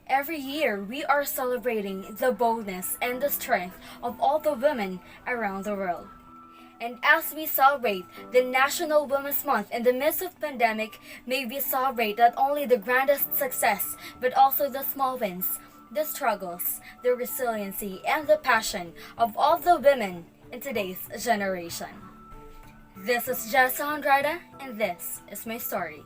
Every year, we are celebrating the boldness and the strength of all the women around the world. And as we celebrate the National Women's Month in the midst of pandemic, may we celebrate not only the grandest success, but also the small wins, the struggles, the resiliency, and the passion of all the women in today's generation. This is Jessa Andrada, and this is my story.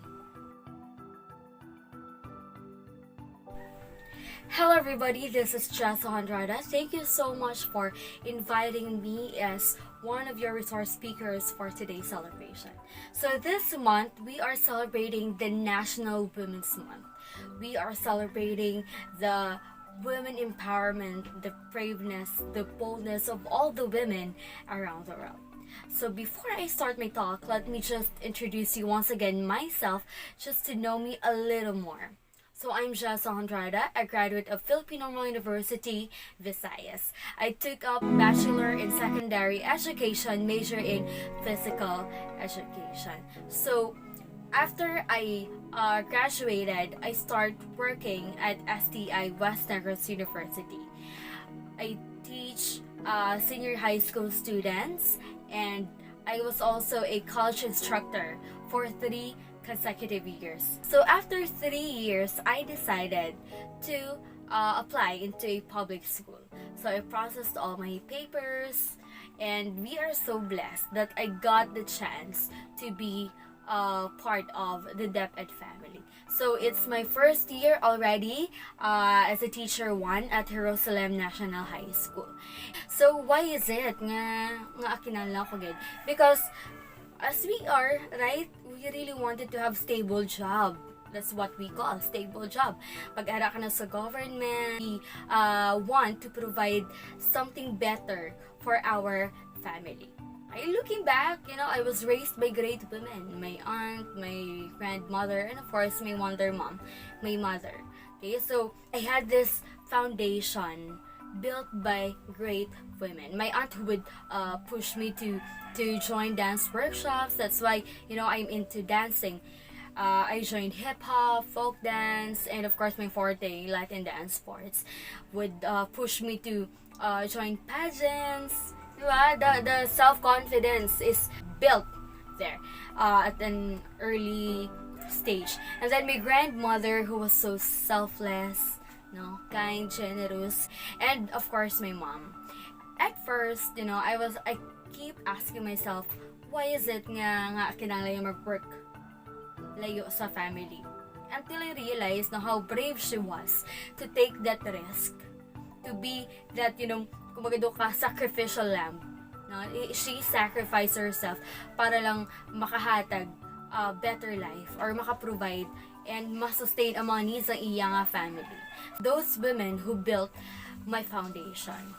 Hello everybody, this is Jessa Andrada. Thank you so much for inviting me as one of your resource speakers for today's celebration. So this month, we are celebrating the National Women's Month. We are celebrating the women empowerment, the braveness, the boldness of all the women around the world. So before I start my talk, let me just introduce you once again myself, just to know me a little more. So I'm Jessa Andrada, a graduate of Philippine Normal University, Visayas. I took up Bachelor in Secondary Education, major in Physical Education. So after I graduated, I started working at STI West Negros University. I teach senior high school students, and I was also a college instructor for 3 consecutive years. So after 3 years, I decided to apply into a public school. So I processed all my papers, and we are so blessed that I got the chance to be part of the DepEd family. So it's my first year already as a teacher 1 at Jerusalem National High School. So why is it nga kinala ko gid? Because as we are, right, we really wanted to have stable job. That's what we call stable job. Pag-ara ka na sa government, we want to provide something better for our family. Looking back, I was raised by great women. My aunt, my grandmother, and of course, my wonder mom, my mother. Okay, so I had this foundation built by great women. My aunt would push me to join dance workshops. That's why, I'm into dancing. I joined hip-hop, folk dance, and of course my forte, Latin dance sports, would push me to join pageants. The self-confidence is built there at an early stage. And then my grandmother, who was so selfless, kind, generous, and of course my mom. At first, I keep asking myself, why is it nga kinanglan mag-work layo sa family? Until I realized how brave she was to take that risk, to be that, kumbaga ka sacrificial lamb. She sacrificed herself para lang makahatag better life or makaprovide and masustain ang mga needs ng iyang family. Those women who built my foundation.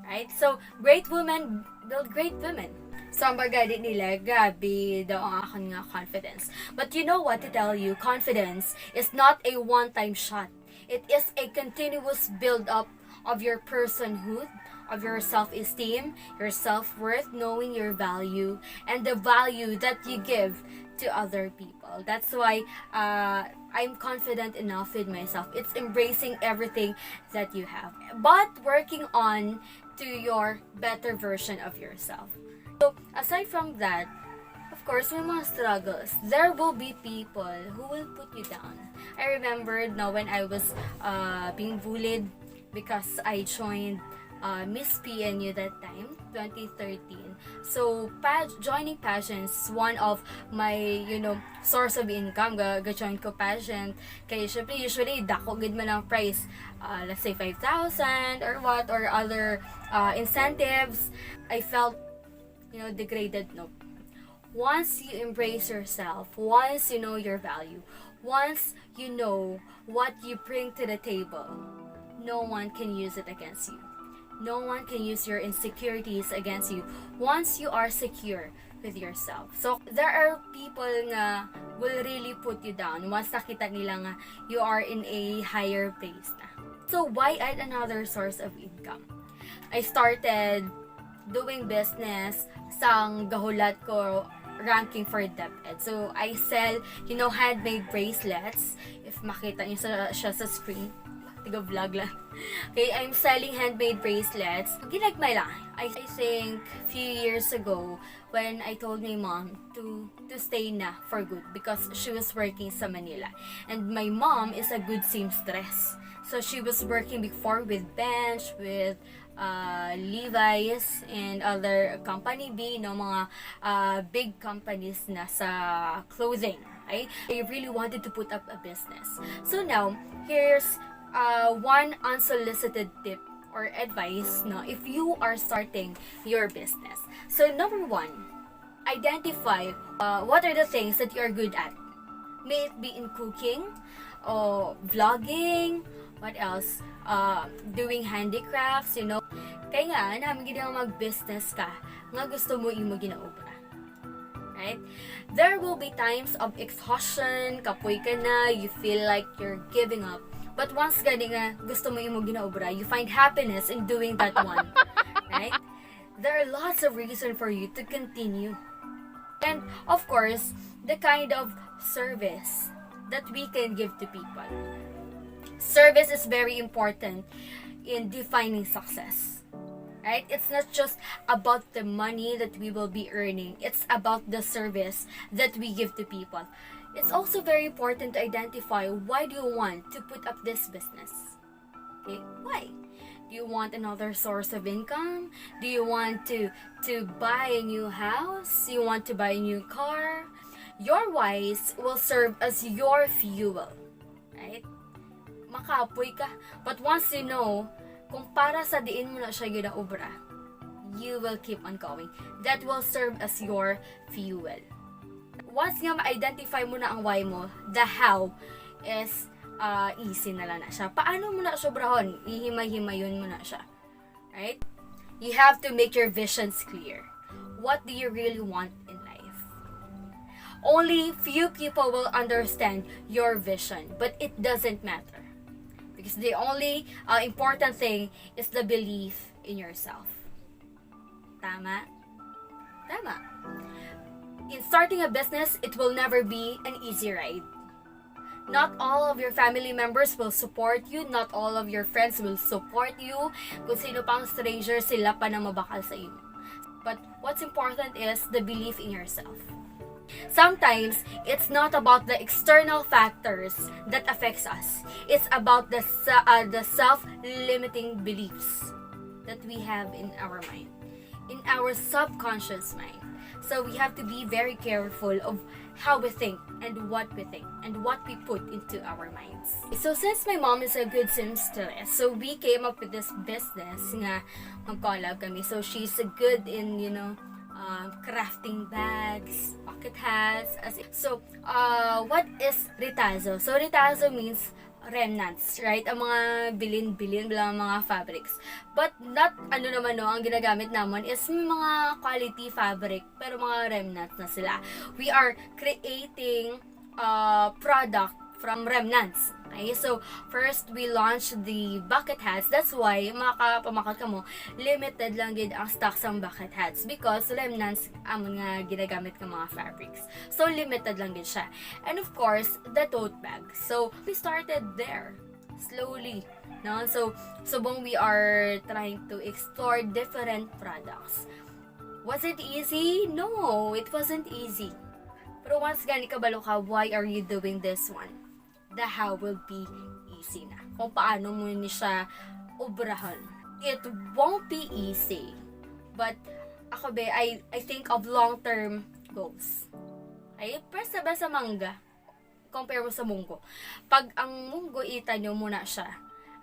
Right? So, great women build great women. So, ang bagay nila, grabe daw ang aking nga confidence. But you know what to tell you, confidence is not a one-time shot. It is a continuous build-up of your personhood, of your self-esteem, your self-worth, knowing your value, and the value that you give to other people. That's why I'm confident enough with myself. It's embracing everything that you have, but working on to your better version of yourself. So aside from that, of course, may mga struggles. There will be people who will put you down. I remembered when I was being bullied because I joined Miss PNU that time, 2013. So, joining pageants, one of my, source of income. Ga-join ko pageant. Kaya, syempre, usually, dako gid man ang price. Let's say, 5,000 or what, or other incentives. I felt, degraded. No. Once you embrace yourself, once you know your value, once you know what you bring to the table, no one can use it against you. No one can use your insecurities against you once you are secure with yourself. So, there are people nga will really put you down once nakita nila nga you are in a higher place na. So, why add another source of income? I started doing business sang gahulat ko ranking for DepEd. So, I sell, handmade bracelets. If makita niyo siya sa screen, tiga-vlog lang. Okay, I'm selling handmade bracelets. Ginagmay lang. I think few years ago when I told my mom to stay na for good because she was working sa Manila. And my mom is a good seamstress. So she was working before with Bench, with Levi's and other company B, no, mga big companies na sa clothing. Okay? I really wanted to put up a business. So now, here's one unsolicited tip or advice, no, if you are starting your business. So number one, identify what are the things that you are good at. May it be in cooking, or vlogging, what else, doing handicrafts, you know. Kaya nga, namin ginang mag-business ka, nga gusto mo imo ginaobra. Right? There will be times of exhaustion, kapoy ka na, you feel like you're giving up. But once gani nga, gusto mo imo ginaobra, you find happiness in doing that one. Right? There are lots of reasons for you to continue. And of course, the kind of service that we can give to people. Service is very important in defining success. Right? It's not just about the money that we will be earning. It's about the service that we give to people. It's also very important to identify why do you want to put up this business. Okay? Why? Do you want another source of income? Do you want to buy a new house? Do you want to buy a new car? Your whys will serve as your fuel. Right? Makapoy ka. But once you know, kung para sa diin mo na siya ginaobra, you will keep on going. That will serve as your fuel. Once nga ma-identify mo na ang why mo, the how is easy na lang na siya. Paano mo na sobrahon? Ihimay-himayon mo na siya. Right? You have to make your visions clear. What do you really want in life? Only few people will understand your vision, but it doesn't matter. Because the only important thing is the belief in yourself. Tama? Tama. In starting a business, it will never be an easy ride. Not all of your family members will support you. Not all of your friends will support you. Kung sino pang stranger, sila pa na mabakal sa iyo. But what's important is the belief in yourself. Sometimes, it's not about the external factors that affects us. It's about the self-limiting beliefs that we have in our mind, in our subconscious mind. So we have to be very careful of how we think and what we put into our minds. So since my mom is a good seamstress, so we came up with this business nga mag-collab kami. So she's good in, crafting bags, pocket hats. So, what is retazo? So, retazo means remnants, right? Ang mga bilin-bilin, mga fabrics. But not, ang ginagamit naman is mga quality fabric, pero mga remnants na sila. We are creating product from remnants. Okay, so first we launched the bucket hats. That's why makapamakat ka mo, limited lang gid ang stock sa bucket hats because remnants amon nga ginagamit ka mga fabrics. So limited lang gid siya. And of course, the tote bag. So we started there slowly, no? So subong we are trying to explore different products. Was it easy? No, it wasn't easy. Pero once gani kabalo ka, why are you doing this one? The how will be easy na. Kung paano mo ni siya obrahan. It won't be easy. But ako I think of long-term goals. Ay, presa ba sa mangga? Compare mo sa munggo. Pag ang munggo itanyo mo na siya,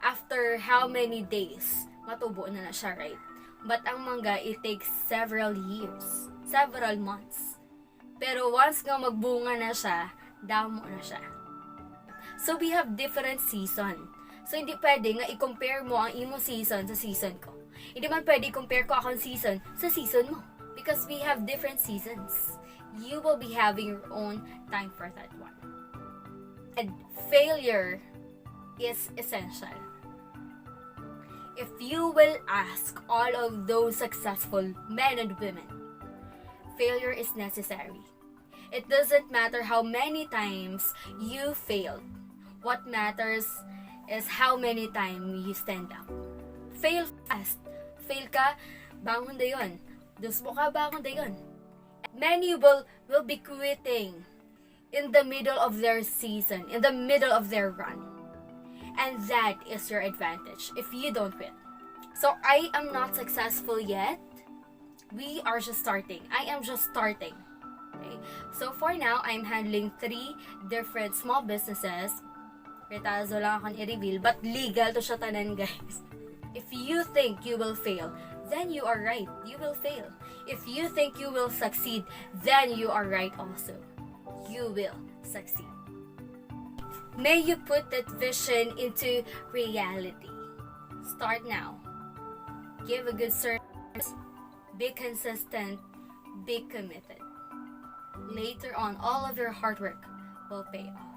after how many days, matubo na siya, right? But ang mangga, it takes several years, several months. Pero once nga magbunga na siya, damo na siya. So we have different season. So hindi pwede nga i-compare mo ang imo season sa season ko. Hindi man pwede i-compare ko akong season sa season mo. Because we have different seasons. You will be having your own time for that one. And failure is essential. If you will ask all of those successful men and women, failure is necessary. It doesn't matter how many times you failed. What matters is how many times you stand up. Fail fast. Fail ka, bangon na yun. Dus mo ka, bangon na yun. Many will be quitting in the middle of their season, in the middle of their run. And that is your advantage if you don't quit. So I am not successful yet. We are just starting. I am just starting. Okay? So for now, I'm handling 3 different small businesses. Retazo lang akong i-reveal, but legal to siya tanan, guys. If you think you will fail, then you are right. You will fail. If you think you will succeed, then you are right also. You will succeed. May you put that vision into reality. Start now. Give a good service. Be consistent. Be committed. Later on, all of your hard work will pay off.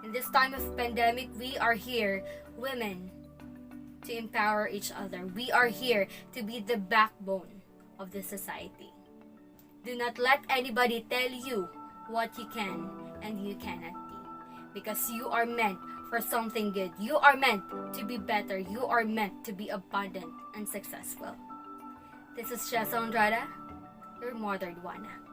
In this time of pandemic, we are here, women, to empower each other. We are here to be the backbone of the society. Do not let anybody tell you what you can and you cannot be. Because you are meant for something good. You are meant to be better. You are meant to be abundant and successful. This is Jessa Andrada, your modern JUANA.